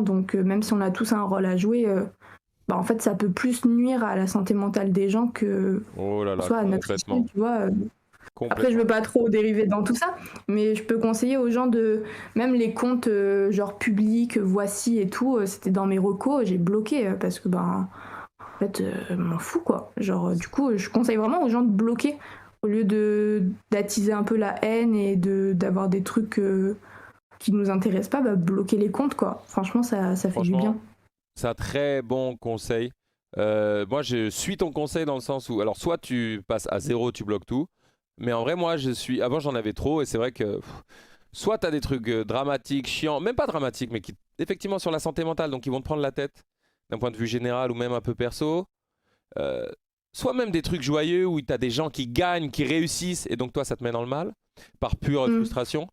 donc même si on a tous un rôle à jouer, en fait, ça peut plus nuire à la santé mentale des gens que Oh là là, soit à notre complètement. échelle, tu vois. Après, je Complètement. veux pas trop dériver dans tout ça, mais je peux conseiller aux gens de même les comptes genre publics, Voici et tout, c'était dans mes recos, j'ai bloqué parce que en fait, m'en fous quoi. Genre, du coup, je conseille vraiment aux gens de bloquer au lieu de d'attiser un peu la haine et d'avoir des trucs qui nous intéressent pas, bloquer les comptes quoi. Franchement, ça fait du bien. Franchement, c'est un très bon conseil. Moi, je suis ton conseil dans le sens où, alors, soit tu passes à zéro, tu bloques tout. Mais en vrai, moi, je suis. Avant, j'en avais trop et c'est vrai que. Soit tu as des trucs dramatiques, chiants, même pas dramatiques, mais qui, effectivement, sur la santé mentale, donc ils vont te prendre la tête d'un point de vue général ou même un peu perso. Euh, Soit même des trucs joyeux où tu as des gens qui gagnent, qui réussissent, et donc toi, ça te met dans le mal, par pure Mm. frustration.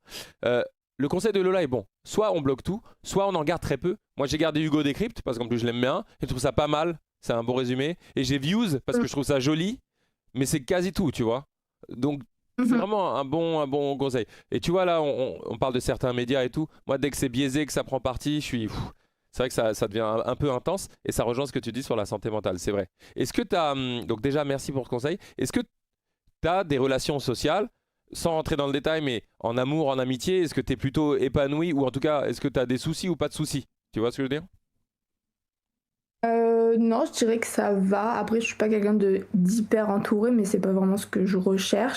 Euh, le conseil de Lola est bon. Soit on bloque tout, soit on en garde très peu. Moi, j'ai gardé Hugo Décrypte, parce qu'en plus, je l'aime bien, et je trouve ça pas mal. C'est un bon résumé. Et j'ai Views, parce que je trouve ça joli, mais c'est quasi tout, tu vois. Donc, c'est Mhm. vraiment un bon conseil. Et tu vois, là, on parle de certains médias et tout. Moi, dès que c'est biaisé, que ça prend parti, je suis. C'est vrai que ça devient un peu intense et ça rejoint ce que tu dis sur la santé mentale, c'est vrai. Est-ce que tu as. Donc, déjà, merci pour ce conseil. Est-ce que tu as des relations sociales, sans rentrer dans le détail, mais en amour, en amitié, est-ce que tu es plutôt épanoui ou en tout cas, est-ce que tu as des soucis ou pas de soucis? Tu vois ce que je veux dire? Non, je dirais que ça va. Après, je suis pas quelqu'un de d'hyper entouré, mais c'est pas vraiment ce que je recherche.